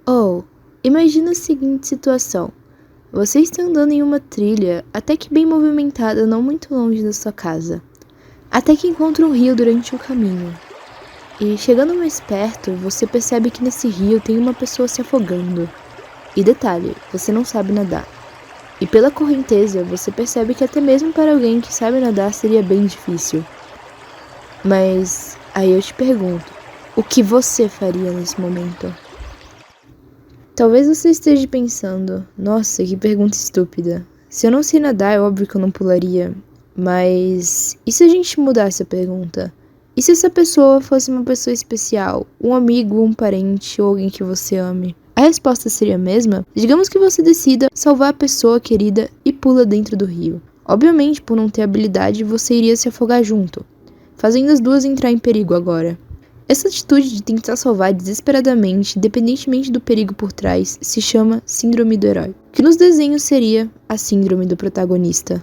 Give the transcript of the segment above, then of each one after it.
Oh, imagina a seguinte situação. Você está andando em uma trilha até que bem movimentada não muito longe da sua casa. Até que encontra um rio durante o caminho. E chegando mais perto, você percebe que nesse rio tem uma pessoa se afogando. E detalhe, você não sabe nadar. E pela correnteza, você percebe que até mesmo para alguém que sabe nadar seria bem difícil. Mas aí eu te pergunto, o que você faria nesse momento? Talvez você esteja pensando, nossa, que pergunta estúpida. Se eu não sei nadar, é óbvio que eu não pularia. Mas e se a gente mudasse a pergunta? E se essa pessoa fosse uma pessoa especial, um amigo, um parente ou alguém que você ame? A resposta seria a mesma? Digamos que você decida salvar a pessoa querida e pula dentro do rio. Obviamente, por não ter habilidade, você iria se afogar junto, fazendo as duas entrar em perigo agora. Essa atitude de tentar salvar desesperadamente, independentemente do perigo por trás, se chama Síndrome do Herói, que nos desenhos seria a síndrome do protagonista.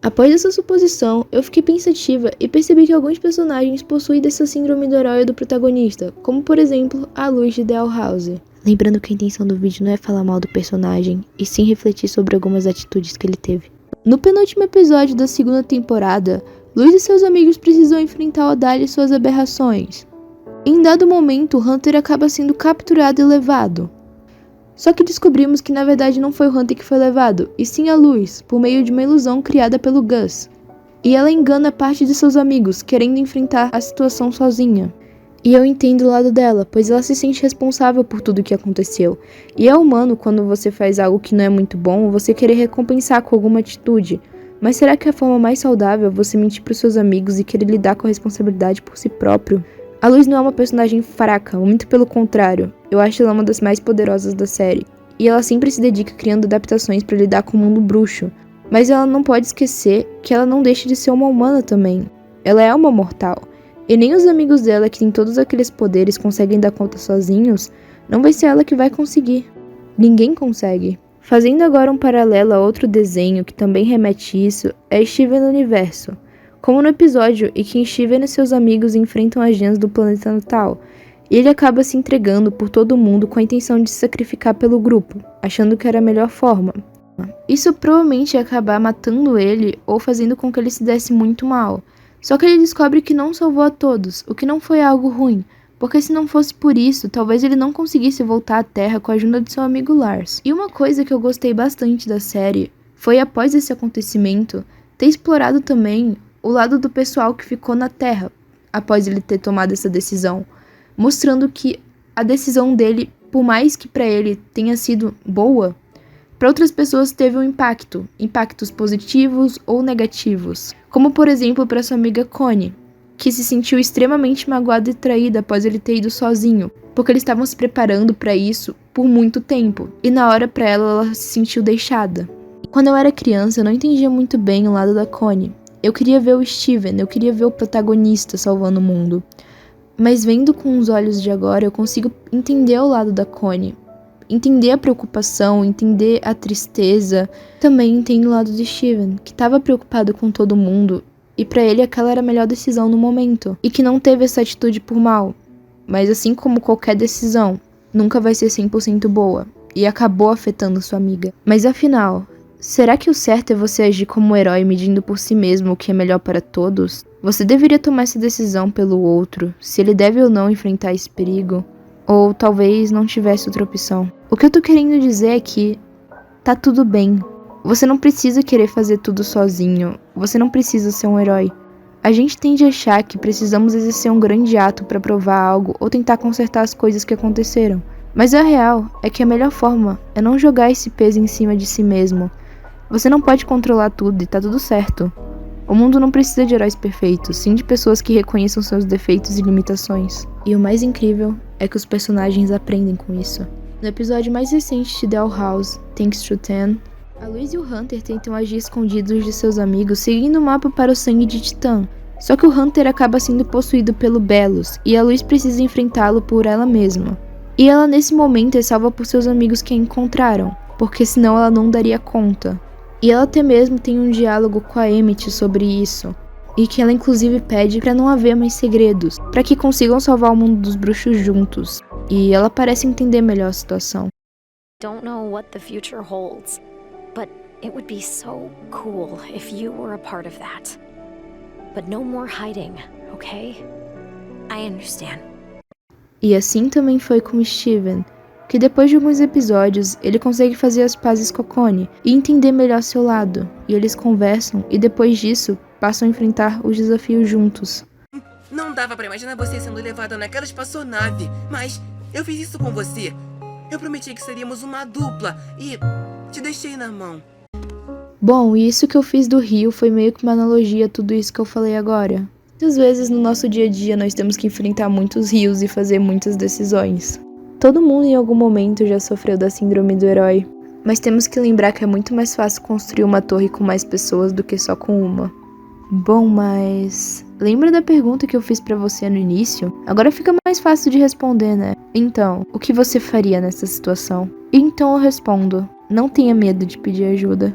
Após essa suposição, eu fiquei pensativa e percebi que alguns personagens possuem dessa síndrome do herói do protagonista, como por exemplo, a Luz de The Owl House. Lembrando que a intenção do vídeo não é falar mal do personagem, e sim refletir sobre algumas atitudes que ele teve. No penúltimo episódio da segunda temporada, Luz e seus amigos precisam enfrentar Odalia e suas aberrações. Em dado momento, Hunter acaba sendo capturado e levado. Só que descobrimos que na verdade não foi o Hunter que foi levado, e sim a Luz, por meio de uma ilusão criada pelo Gus. E ela engana parte de seus amigos, querendo enfrentar a situação sozinha. E eu entendo o lado dela, pois ela se sente responsável por tudo o que aconteceu. E é humano quando você faz algo que não é muito bom, você querer recompensar com alguma atitude. Mas será que a forma mais saudável é você mentir para os seus amigos e querer lidar com a responsabilidade por si próprio? A Luz não é uma personagem fraca, muito pelo contrário. Eu acho ela uma das mais poderosas da série. E ela sempre se dedica criando adaptações para lidar com o mundo bruxo. Mas ela não pode esquecer que ela não deixa de ser uma humana também. Ela é uma mortal. E nem os amigos dela, que têm todos aqueles poderes, conseguem dar conta sozinhos, não vai ser ela que vai conseguir. Ninguém consegue. Fazendo agora um paralelo a outro desenho que também remete isso, é Steven Universo. Como no episódio em que Steven e seus amigos enfrentam as gemas do planeta natal, e ele acaba se entregando por todo mundo com a intenção de se sacrificar pelo grupo, achando que era a melhor forma. Isso provavelmente ia acabar matando ele ou fazendo com que ele se desse muito mal. Só que ele descobre que não salvou a todos, o que não foi algo ruim, porque se não fosse por isso, talvez ele não conseguisse voltar à Terra com a ajuda de seu amigo Lars. E uma coisa que eu gostei bastante da série foi, após esse acontecimento, ter explorado também o lado do pessoal que ficou na Terra após ele ter tomado essa decisão, mostrando que a decisão dele, por mais que para ele tenha sido boa, para outras pessoas teve um impactos positivos ou negativos, como por exemplo para sua amiga Connie, que se sentiu extremamente magoada e traída após ele ter ido sozinho, porque eles estavam se preparando para isso por muito tempo, e na hora para ela se sentiu deixada. Quando eu era criança, eu não entendia muito bem o lado da Connie. Eu queria ver o Steven, eu queria ver o protagonista salvando o mundo. Mas vendo com os olhos de agora, eu consigo entender o lado da Connie. Entender a preocupação, entender a tristeza. Também entendo o lado de Steven, que estava preocupado com todo mundo. E pra ele aquela era a melhor decisão no momento. E que não teve essa atitude por mal. Mas assim como qualquer decisão, nunca vai ser 100% boa. E acabou afetando sua amiga. Mas afinal, será que o certo é você agir como um herói medindo por si mesmo o que é melhor para todos? Você deveria tomar essa decisão pelo outro, se ele deve ou não enfrentar esse perigo, ou talvez não tivesse outra opção. O que eu tô querendo dizer é que tá tudo bem. Você não precisa querer fazer tudo sozinho, você não precisa ser um herói. A gente tende a achar que precisamos exercer um grande ato para provar algo ou tentar consertar as coisas que aconteceram. Mas a real é que a melhor forma é não jogar esse peso em cima de si mesmo. Você não pode controlar tudo e tá tudo certo. O mundo não precisa de heróis perfeitos, sim de pessoas que reconheçam seus defeitos e limitações. E o mais incrível é que os personagens aprendem com isso. No episódio mais recente de The Owl House, Thanks to Ten, a Luz e o Hunter tentam agir escondidos de seus amigos seguindo o mapa para o sangue de Titã. Só que o Hunter acaba sendo possuído pelo Belos e a Luz precisa enfrentá-lo por ela mesma. E ela nesse momento é salva por seus amigos que a encontraram, porque senão ela não daria conta. E ela até mesmo tem um diálogo com a Emmett sobre isso. e que ela inclusive pede pra não haver mais segredos, pra que consigam salvar o mundo dos bruxos juntos. E ela parece entender melhor a situação. Don't know what the future holds, but it would be so cool if you were a part of that. But no more hiding, okay? I understand. E assim também foi com Steven, que depois de alguns episódios, ele consegue fazer as pazes com a Connie e entender melhor seu lado, e eles conversam e depois disso, passam a enfrentar os desafios juntos. Não dava pra imaginar você sendo levada naquela espaçonave, mas eu fiz isso com você. Eu prometi que seríamos uma dupla e te deixei na mão. Bom, e isso que eu fiz do rio foi meio que uma analogia a tudo isso que eu falei agora. Muitas vezes no nosso dia a dia nós temos que enfrentar muitos rios e fazer muitas decisões. Todo mundo em algum momento já sofreu da síndrome do herói, mas temos que lembrar que é muito mais fácil construir uma torre com mais pessoas do que só com uma. Bom, mas lembra da pergunta que eu fiz pra você no início? Agora fica mais fácil de responder, né? Então, o que você faria nessa situação? Então eu respondo: não tenha medo de pedir ajuda.